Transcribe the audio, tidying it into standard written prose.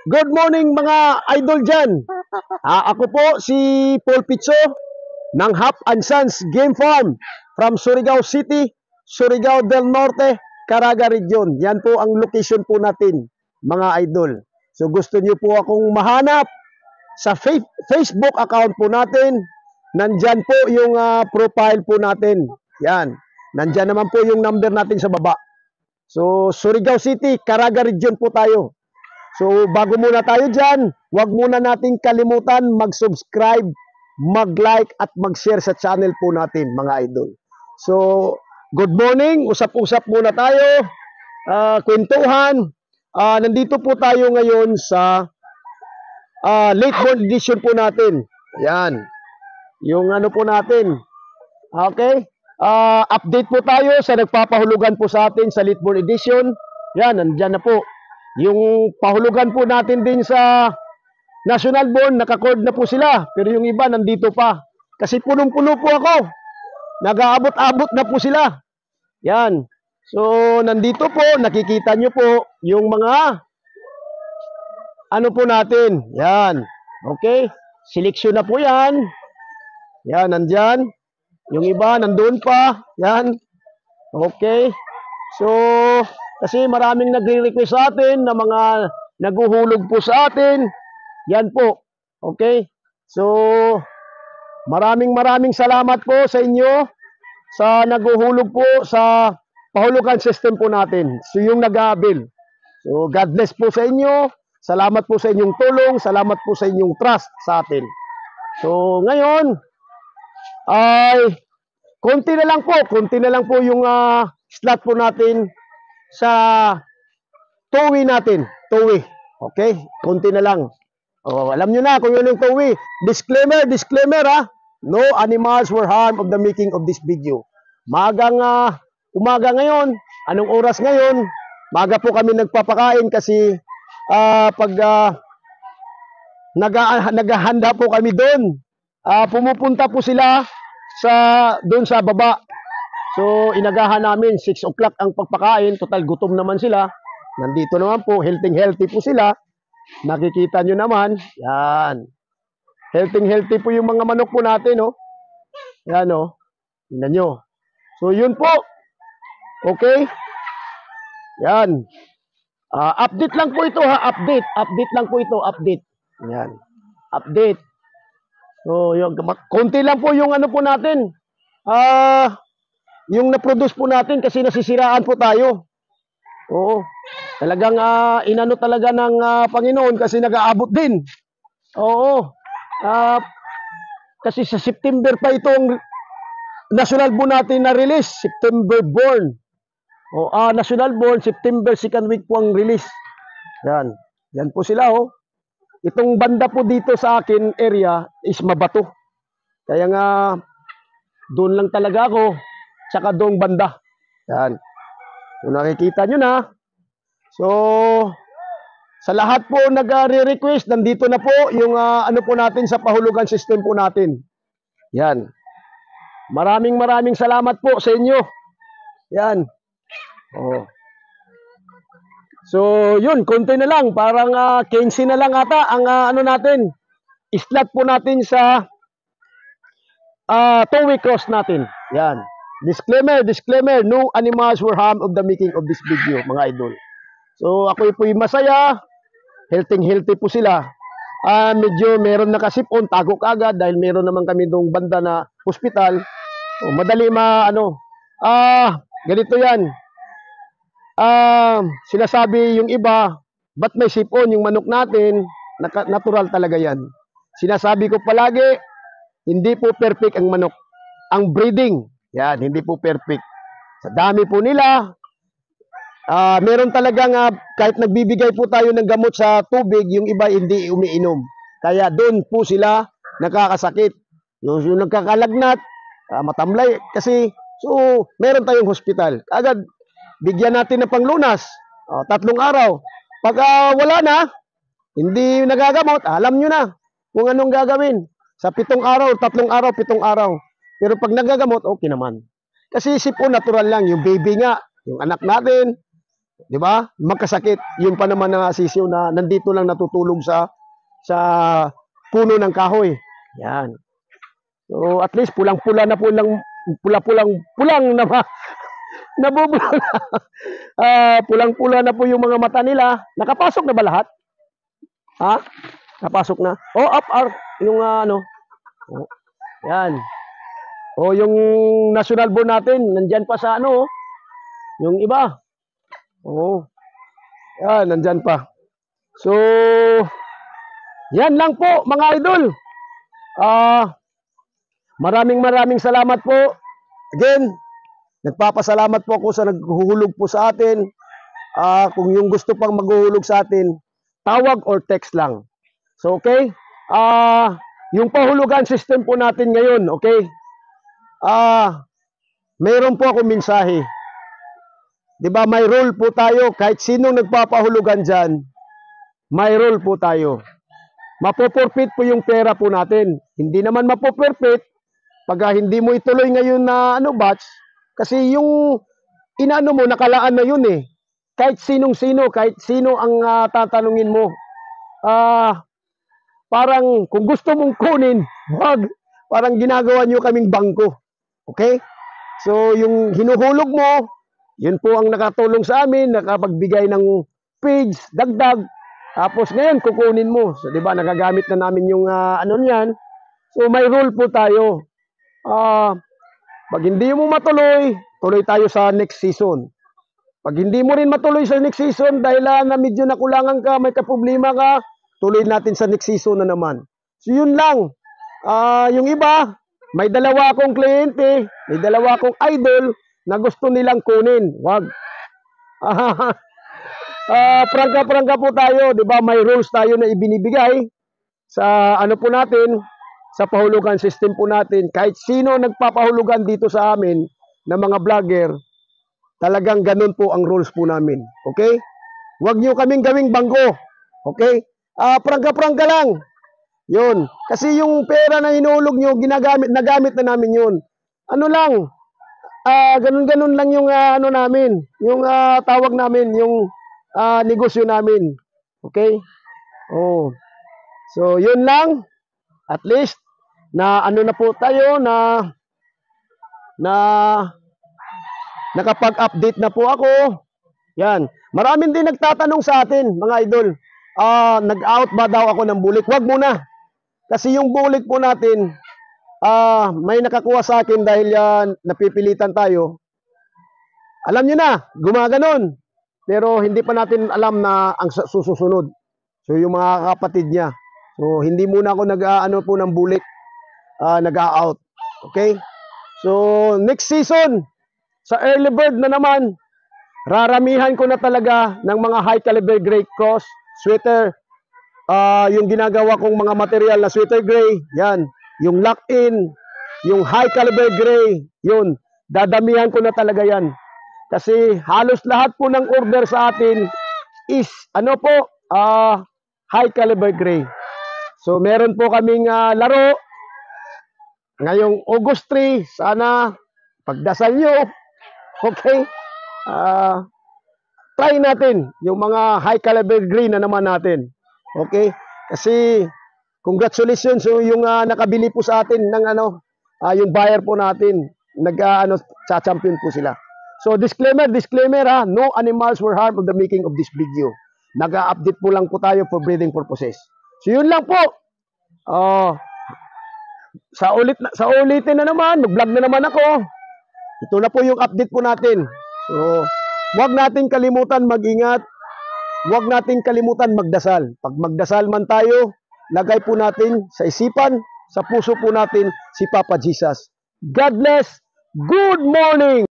Good morning mga idol dyan. Ako po si Paul Pizzo ng Hap and Sons Game Farm from Surigao City, Surigao del Norte, Caraga Region. Yan po ang location po natin mga idol. So gusto niyo po akong mahanap sa Facebook account po natin. Nandyan po yung profile po natin. Yan. Nandyan naman po yung number natin sa baba. So Surigao City, Caraga Region po tayo. So, bago muna tayo dyan, huwag muna nating kalimutan mag-subscribe, mag-like, at mag-share sa channel po natin, mga idol. So, good morning. Usap-usap muna tayo. Kwentuhan. Nandito po tayo ngayon sa late born edition po natin. Yan. Yung ano po natin. Okay? Update po tayo sa nagpapahulugan po sa atin sa late born edition. Yan, nandyan na po. Yung pahulugan po natin din sa national born, nakacord na po sila. Pero yung iba nandito pa. Kasi punong-puno po ako. Nag-aabot-abot na po sila. Yan. So, nandito po, nakikita nyo po yung mga ano po natin. Yan. Okay. Seleksyon na po yan. Yan, nandyan. Yung iba, nandun pa. Yan. Okay. So, kasi maraming nagre-request sa atin na mga naguhulog po sa atin. Yan po. Okay? So, maraming salamat po sa inyo sa naguhulog po sa pahulugan system po natin. So, yung nag-aabil. So, God bless po sa inyo. Salamat po sa inyong tulong. Salamat po sa inyong trust sa atin. So, ngayon, ay, konti na lang po yung slot po natin sa towi natin. Towi. Okay? Konti na lang. Alam nyo na kung yun yung towi. Disclaimer ha. No animals were harmed of the making of this video. Umaga ngayon. Anong oras ngayon? Maga po kami nagpapakain kasi pag naghahanda po kami doon. Pumupunta po sila doon sa baba. So, inagahan namin, 6 o'clock ang pagpakain. Total, gutom naman sila. Nandito naman po, healthy po sila. Nakikita nyo naman. Yan. Healthy po yung mga manok po natin, oh. Yan, oh. Tingnan nyo. So, yun po. Okay. Yan. Update lang po ito, ha. Update lang po ito, update. Yan. Update. So, yung, konti lang po yung ano po natin. Yung na-produce po natin kasi nasisiraan po tayo. Oo. Talagang inano talaga ng Panginoon kasi nag-aabot din. Oo. Kasi sa September pa itong national born natin na release. September born. National born, September 2nd week po ang release. Yan. Yan po sila, oh. Itong banda po dito sa akin area is Mabato. Kaya nga, doon lang talaga ako. Tsaka doong banda. Yan. So, nakikita nyo na. So, sa lahat po nag-re-request, nandito na po yung ano po natin sa pahulugan system po natin. Yan. Maraming salamat po sa inyo. Yan. Oh. So, yun. Konti na lang. Parang 15 na lang ata ang ano natin. Slot po natin sa 2-week cross natin. Yan. Disclaimer, no animals were harmed of the making of this video, mga idol. So, ako po yung masaya, healthy po sila. Medyo meron na kasipon, tago kagad dahil meron naman kami doong banda na hospital. Madali ganito yan. Sinasabi yung iba, ba't may sipon yung manok natin? Natural talaga yan. Sinasabi ko palagi, hindi po perfect ang manok. Ang breeding, yan, hindi po perfect. Sa dami po nila, meron talagang kahit nagbibigay po tayo ng gamot sa tubig, yung iba hindi umiinom. Kaya doon po sila nakakasakit. Yung nagkakalagnat, matamlay. Kasi, so, meron tayong hospital. Agad, bigyan natin ng panglunas. 3 araw. Pag wala na, hindi nagagamot, alam nyo na kung anong gagawin. Sa 7 araw, 3 araw, 7 araw. Pero pag nagagamot, okay naman. Kasi sipon natural lang. Yung baby nga, yung anak natin, 'Di ba? Magkasakit. Yun pa naman na sisiw na nandito lang natutulog sa puno ng kahoy. Yan. So at least pulang-pula na po lang pulang na nabubula. Pulang-pula na po yung mga mata nila. Nakapasok na ba lahat? Ha? Napasok na. Oh, up yung ano. Oh, yan. Oh, yung national bone natin, nandyan pa sa ano, oh. Yung iba. Oh. Yan, nandyan pa. So, yan lang po, mga idol. Maraming salamat po. Again, nagpapasalamat po ako sa naghuhulog po sa atin. Kung yung gusto pang maghuhulog sa atin, tawag or text lang. So, okay? Yung pahulugan system po natin ngayon, okay? Mayroon po ako mensahe. 'Di ba, may role po tayo. Kahit sino nagpapahulugan dyan, may role po tayo. Mapopurpit po yung pera po natin. Hindi naman mapopurpit pag hindi mo ituloy ngayon na batch. Kasi yung inaano mo, nakalaan na yun eh. Kahit sinong-sino, kahit sino ang tatanungin mo. Parang kung gusto mong kunin, wag. Parang ginagawa nyo kaming bangko. Okay? So, yung hinuhulog mo, yun po ang nakatulong sa amin, nakapagbigay ng page, dagdag. Tapos ngayon, kukunin mo. So, di ba, nagagamit na namin yung ano niyan. So, may rule po tayo. Pag hindi mo matuloy, tuloy tayo sa next season. Pag hindi mo rin matuloy sa next season, dahil na medyo nakulangan ka, may kaproblema ka, tuloy natin sa next season na naman. So, yun lang. Yung iba, may dalawa akong kliyente, may dalawa akong idol na gusto nilang kunin. Wag. Prangka-prangka po tayo, 'di ba? May rules tayo na ibinibigay sa ano po natin, sa pahulugan system po natin. Kahit sino nagpapahulugan dito sa amin na mga vlogger, talagang ganun po ang rules po namin. Okay? Wag niyo kaming gawing bangko. Okay? Prangka-prangka lang. Yun. Kasi yung pera na hinulog nyo, nagamit na namin yun. Ano lang, ganun-ganun lang yung ano namin, yung tawag namin, yung negosyo namin. Okay? Oh. So, yun lang. At least, na ano na po tayo, na nakapag-update na po ako. Yan. Maraming din nagtatanong sa atin, mga idol. Nag-out ba daw ako ng bulik? Wag muna. Kasi yung bulik po natin, may nakakuha sa akin dahil napipilitan tayo. Alam nyo na, gumaganon. Pero hindi pa natin alam na ang susunod. So yung mga kapatid niya. So hindi muna ako nag-ano po ng bulik, nag-out. Okay? So next season, sa early bird na naman, raramihan ko na talaga ng mga high caliber gray cross, sweater, yung ginagawa kong mga material na sweater gray, yan, yung lock-in, yung high caliber gray, yun, dadamihan ko na talaga yan. Kasi halos lahat po ng order sa atin is, ano po, high caliber gray. So, meron po kaming laro, ngayong August 3, sana, pagdasal nyo, okay, try natin yung mga high caliber gray na naman natin. Okay? Kasi congratulations yung nakabili po sa atin ng yung buyer po natin, cha-champion po sila. So disclaimer ha, no animals were harmed of the making of this video. Nag-update po lang po tayo for breeding purposes. So yun lang po. Sa ulitin na naman, mag-vlog na naman ako. Ito na po yung update po natin. So huwag nating kalimutan mag-ingat. Huwag nating kalimutan magdasal. Pag magdasal man tayo, lagay po natin sa isipan, sa puso po natin si Papa Jesus. God bless. Good morning!